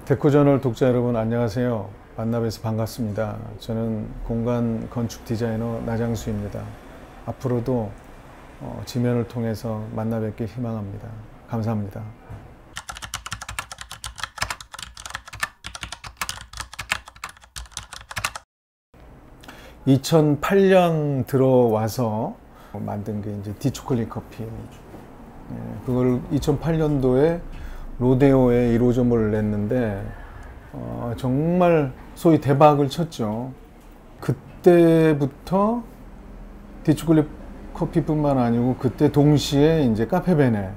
데코저널 독자 여러분 안녕하세요. 만나뵈서 반갑습니다. 저는 공간 건축 디자이너 나장수입니다. 앞으로도 지면을 통해서 만나 뵙길 희망합니다. 감사합니다. 2008년 들어와서 만든 게 이제 디초콜릿 커피. 그걸 2008년도에 로데오에 1호점을 냈는데 정말 소위 대박을 쳤죠. 그때부터 디초콜릿 커피뿐만 아니고 그때 동시에 이제 카페베네,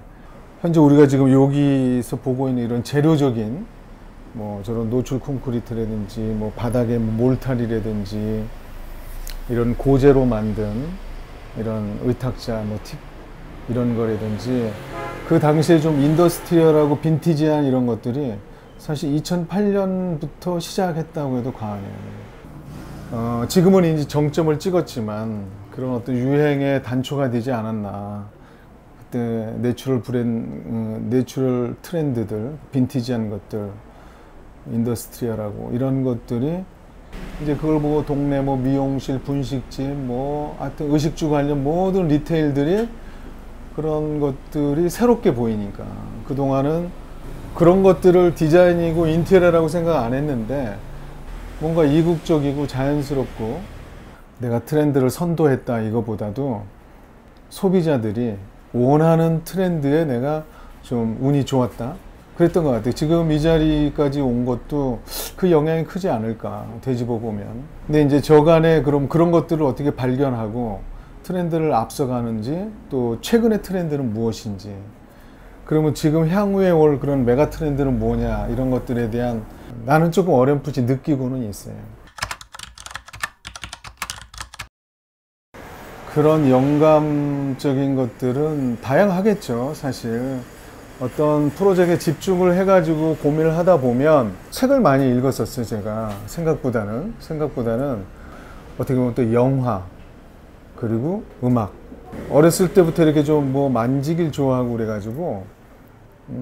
현재 우리가 지금 여기서 보고 있는 이런 재료적인 뭐 저런 노출 콘크리트라든지 뭐 바닥에 몰탈이라든지 이런 고재로 만든 이런 의탁자 뭐 팁 이런 거라든지 그 당시에 좀 인더스트리얼하고 빈티지한 이런 것들이 사실 2008년부터 시작했다고 해도 과언이에요. 지금은 이제 정점을 찍었지만 그런 어떤 유행의 단초가 되지 않았나. 그때 내추럴 트렌드들, 빈티지한 것들, 인더스트리얼하고 이런 것들이 이제 그걸 보고 동네 뭐 미용실, 분식집, 뭐 하여튼 의식주 관련 모든 리테일들이 그런 것들이 새롭게 보이니까 그동안은 그런 것들을 디자인이고 인테리어라고 생각 안 했는데 뭔가 이국적이고 자연스럽고 내가 트렌드를 선도했다 이거보다도 소비자들이 원하는 트렌드에 내가 좀 운이 좋았다 그랬던 것 같아요. 지금 이 자리까지 온 것도 그 영향이 크지 않을까 되짚어 보면. 근데 이제 저간에 그럼 그런 것들을 어떻게 발견하고 트렌드를 앞서가는지 또 최근의 트렌드는 무엇인지, 그러면 지금 향후에 올 그런 메가 트렌드는 뭐냐 이런 것들에 대한 나는 조금 어렴풋이 느끼고는 있어요. 그런 영감적인 것들은 다양하겠죠. 사실 어떤 프로젝트에 집중을 해가지고 고민을 하다 보면 책을 많이 읽었었어요. 제가 생각보다는 어떻게 보면 또 영화 그리고 음악, 어렸을 때부터 이렇게 좀 뭐 만지길 좋아하고 그래가지고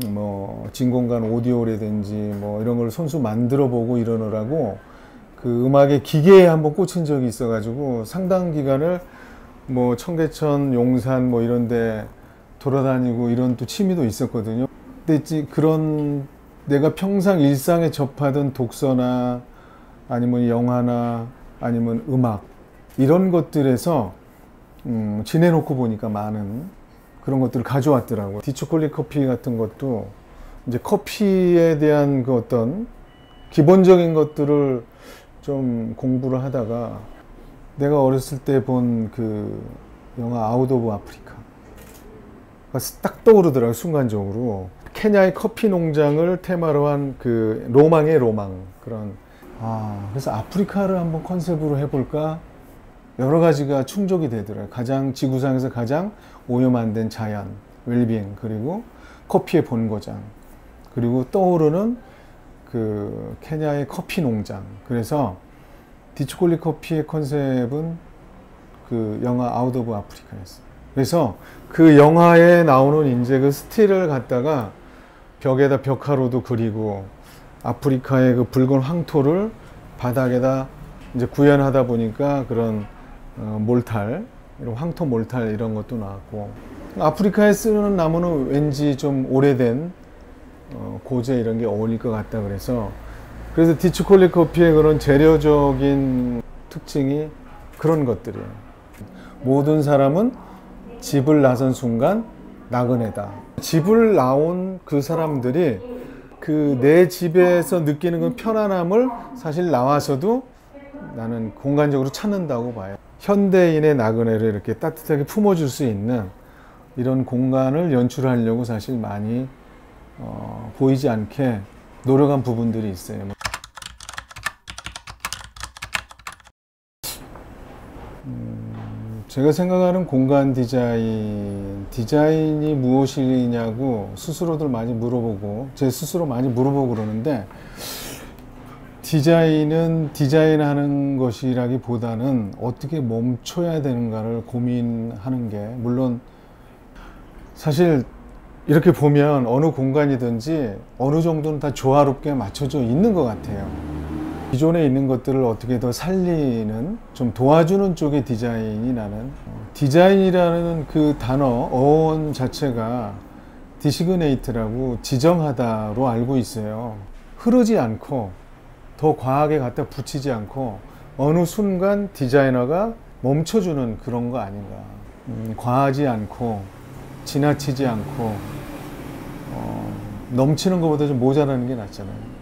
뭐 진공관 오디오라든지 뭐 이런 걸 손수 만들어 보고 이러느라고 그 음악의 기계에 한번 꽂힌 적이 있어가지고 상당 기간을 뭐 청계천, 용산 뭐 이런데 돌아다니고 이런 또 취미도 있었거든요. 근데 그런 내가 평상 일상에 접하던 독서나 아니면 영화나 아니면 음악 이런 것들에서 지내놓고 보니까 많은 그런 것들을 가져왔더라고요. 디초콜릿 커피 같은 것도 이제 커피에 대한 그 어떤 기본적인 것들을 좀 공부를 하다가 내가 어렸을 때 본 그 영화 아웃 오브 아프리카 딱 떠오르더라고요. 순간적으로 케냐의 커피 농장을 테마로 한 그 로망의 로망, 그런 그래서 아프리카를 한번 컨셉으로 해볼까 여러 가지가 충족이 되더라고요. 가장 지구상에서 가장 오염 안 된 자연, 웰빙, 그리고 커피의 본고장, 그리고 떠오르는 그 케냐의 커피 농장. 그래서 디초콜릿 커피의 컨셉은 그 영화 아웃 오브 아프리카였어요. 그래서 그 영화에 나오는 이제 그 스틸을 갖다가 벽에다 벽화로도 그리고 아프리카의 그 붉은 황토를 바닥에다 이제 구현하다 보니까 그런 몰탈, 이런 황토 몰탈 이런 것도 나왔고, 아프리카에 쓰는 나무는 왠지 좀 오래된 고재 이런 게 어울릴 것 같다 그래서 디초콜릿 커피의 그런 재료적인 특징이 그런 것들이에요. 모든 사람은 집을 나선 순간 나그네다. 집을 나온 그 사람들이 그 내 집에서 느끼는 그 편안함을 사실 나와서도 나는 공간적으로 찾는다고 봐요. 현대인의 나그네를 이렇게 따뜻하게 품어줄 수 있는 이런 공간을 연출하려고 사실 많이 보이지 않게 노력한 부분들이 있어요. 제가 생각하는 공간 디자인이 무엇이냐고 스스로들 많이 물어보고 제 스스로 많이 물어보고 그러는데, 디자인은 디자인하는 것이라기보다는 어떻게 멈춰야 되는가를 고민하는 게, 물론 사실 이렇게 보면 어느 공간이든지 어느 정도는 다 조화롭게 맞춰져 있는 것 같아요. 기존에 있는 것들을 어떻게 더 살리는, 좀 도와주는 쪽의 디자인이 나는, 디자인이라는 그 단어, 어원 자체가 디시그네이트라고 지정하다로 알고 있어요. 흐르지 않고 더 과하게 갖다 붙이지 않고 어느 순간 디자이너가 멈춰주는 그런 거 아닌가. 과하지 않고 지나치지 않고 넘치는 것보다 좀 모자라는 게 낫잖아요.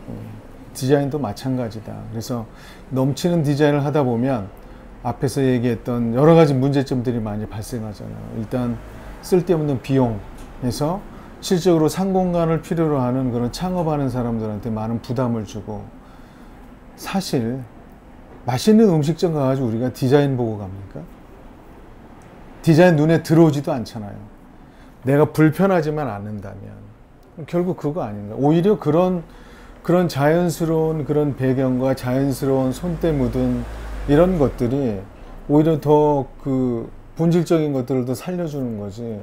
디자인도 마찬가지다. 그래서 넘치는 디자인을 하다 보면 앞에서 얘기했던 여러 가지 문제점들이 많이 발생하잖아요. 일단 쓸데없는 비용에서 실적으로 상공간을 필요로 하는 그런 창업하는 사람들한테 많은 부담을 주고, 사실 맛있는 음식점 가가지고 우리가 디자인 보고 갑니까? 디자인 눈에 들어오지도 않잖아요. 내가 불편하지만 않는다면 결국 그거 아닌가. 오히려 그런 자연스러운 그런 배경과 자연스러운 손때 묻은 이런 것들이 오히려 더 그 본질적인 것들을 더 살려주는 거지.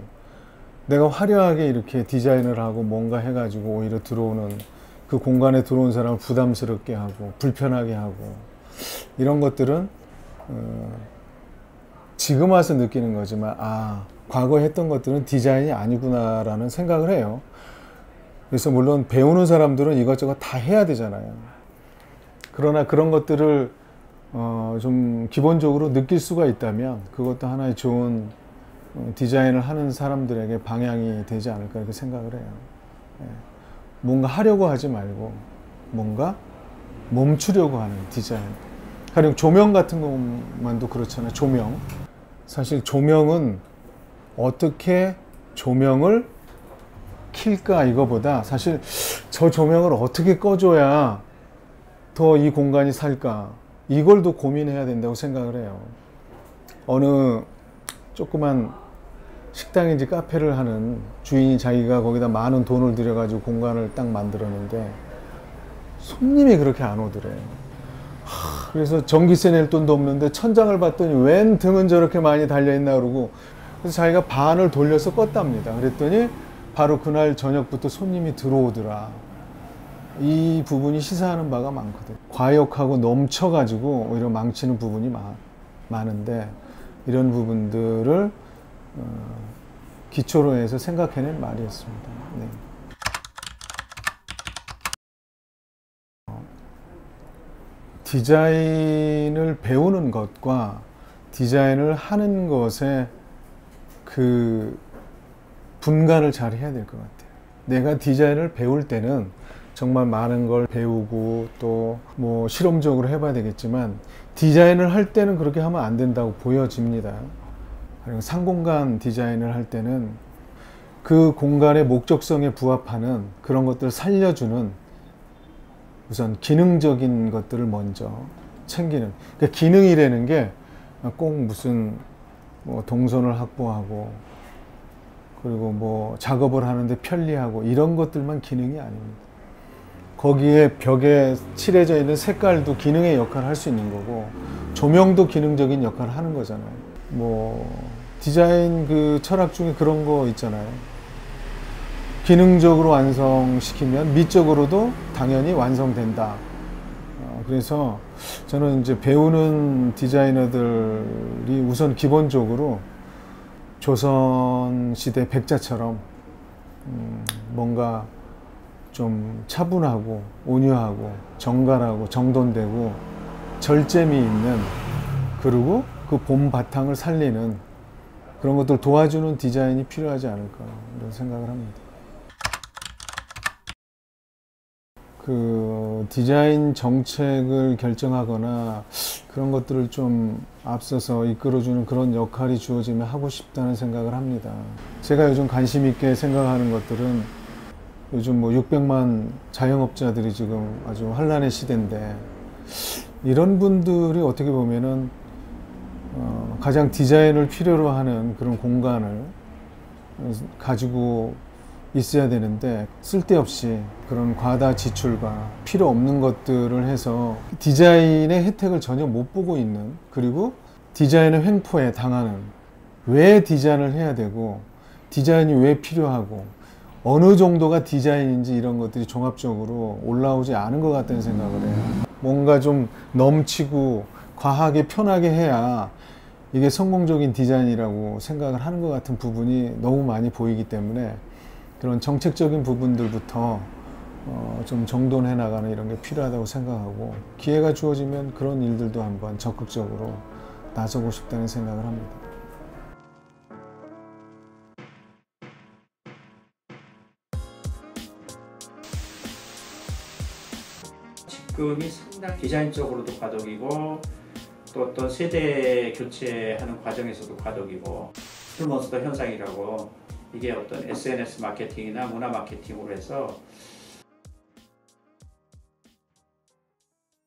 내가 화려하게 이렇게 디자인을 하고 뭔가 해가지고 오히려 들어오는 그 공간에 들어온 사람을 부담스럽게 하고 불편하게 하고, 이런 것들은 지금 와서 느끼는 거지만 과거에 했던 것들은 디자인이 아니구나라는 생각을 해요. 그래서 물론 배우는 사람들은 이것저것 다 해야 되잖아요. 그러나 그런 것들을 좀 기본적으로 느낄 수가 있다면 그것도 하나의 좋은 디자인을 하는 사람들에게 방향이 되지 않을까 이렇게 생각을 해요. 뭔가 하려고 하지 말고 뭔가 멈추려고 하는 디자인. 가령 조명 같은 것만도 그렇잖아요. 조명. 사실 조명은 어떻게 조명을 킬까 이거보다 사실 저 조명을 어떻게 꺼줘야 더 이 공간이 살까, 이걸 더 고민해야 된다고 생각을 해요. 어느 조그만 식당인지 카페를 하는 주인이 자기가 거기다 많은 돈을 들여가지고 공간을 딱 만들었는데 손님이 그렇게 안 오더래요. 그래서 전기세 낼 돈도 없는데 천장을 봤더니 웬 등은 저렇게 많이 달려있나 그러고, 그래서 자기가 반을 돌려서 껐답니다. 그랬더니 바로 그날 저녁부터 손님이 들어오더라. 이 부분이 시사하는 바가 많거든. 과욕하고 넘쳐가지고 오히려 망치는 부분이 많은데, 이런 부분들을 기초로 해서 생각해낸 말이었습니다. 네. 디자인을 배우는 것과 디자인을 하는 것에 그 분간을 잘 해야 될 것 같아요. 내가 디자인을 배울 때는 정말 많은 걸 배우고 또 뭐 실험적으로 해봐야 되겠지만, 디자인을 할 때는 그렇게 하면 안 된다고 보여집니다. 그리고 상공간 디자인을 할 때는 그 공간의 목적성에 부합하는 그런 것들을 살려주는 우선 기능적인 것들을 먼저 챙기는, 그러니까 기능이라는 게 꼭 무슨 뭐 동선을 확보하고 그리고 뭐 작업을 하는데 편리하고 이런 것들만 기능이 아닙니다. 거기에 벽에 칠해져 있는 색깔도 기능의 역할을 할 수 있는 거고, 조명도 기능적인 역할을 하는 거잖아요. 뭐 디자인 그 철학 중에 그런 거 있잖아요. 기능적으로 완성시키면 미적으로도 당연히 완성된다. 그래서 저는 이제 배우는 디자이너들이 우선 기본적으로 조선시대 백자처럼 뭔가 좀 차분하고 온유하고 정갈하고 정돈되고 절제미 있는, 그리고 그 봄 바탕을 살리는 그런 것들 도와주는 디자인이 필요하지 않을까 이런 생각을 합니다. 그 디자인 정책을 결정하거나 그런 것들을 좀 앞서서 이끌어주는 그런 역할이 주어지면 하고 싶다는 생각을 합니다. 제가 요즘 관심 있게 생각하는 것들은 요즘 뭐 600만 자영업자들이 지금 아주 환란의 시대인데, 이런 분들이 어떻게 보면은 가장 디자인을 필요로 하는 그런 공간을 가지고 있어야 되는데, 쓸데없이 그런 과다 지출과 필요 없는 것들을 해서 디자인의 혜택을 전혀 못 보고 있는, 그리고 디자인의 횡포에 당하는, 왜 디자인을 해야 되고 디자인이 왜 필요하고 어느 정도가 디자인인지 이런 것들이 종합적으로 올라오지 않은 것 같다는 생각을 해요. 뭔가 좀 넘치고 과하게 편하게 해야 이게 성공적인 디자인이라고 생각을 하는 것 같은 부분이 너무 많이 보이기 때문에 그런 정책적인 부분들부터 좀 정돈해 나가는 이런 게 필요하다고 생각하고, 기회가 주어지면 그런 일들도 한번 적극적으로 나서고 싶다는 생각을 합니다. 지금이 상당히 디자인적으로도 과도기고 또 어떤 세대 교체하는 과정에서도 과도기고, 트루먼스터 현상이라고, 이게 어떤 SNS 마케팅이나 문화 마케팅으로 해서